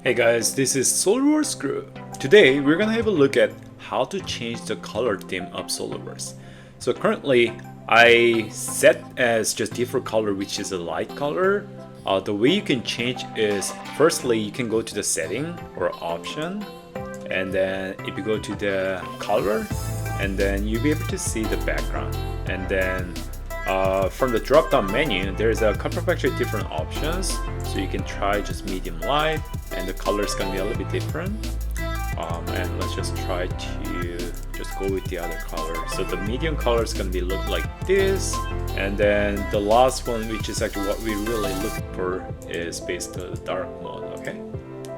Hey guys, this is Solidworks crew. Today we're gonna have a look at how to change the color theme of Solidworks. So currently I set as just default color, which is a light color. The way you can change is firstly you can go to the setting or option, and then if you go to the color, and then you'll be able to see the background, and then from the drop down menu there's a couple of actually different options, so you can try just medium light and the color is gonna be a little bit different, and let's just try to just go with the other color. So the medium color is gonna be look like this, and then the last one, which is actually what we really look for, is basically the dark mode. Okay,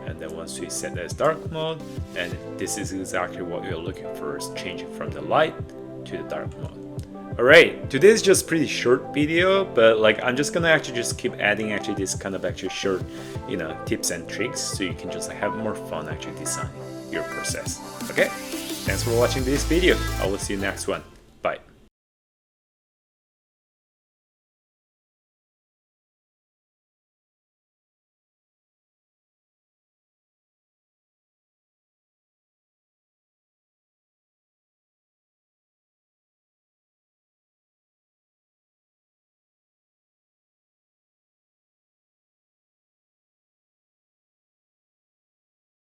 and then once we set that as dark mode, and this is exactly what we're looking for, is changing from the light to the dark mode. Alright, today is just pretty short video, but like I'm just gonna actually just keep adding actually this kind of actually short, tips and tricks, so you can just have more fun actually designing your process. Okay, thanks for watching this video. I will see you next one. Bye.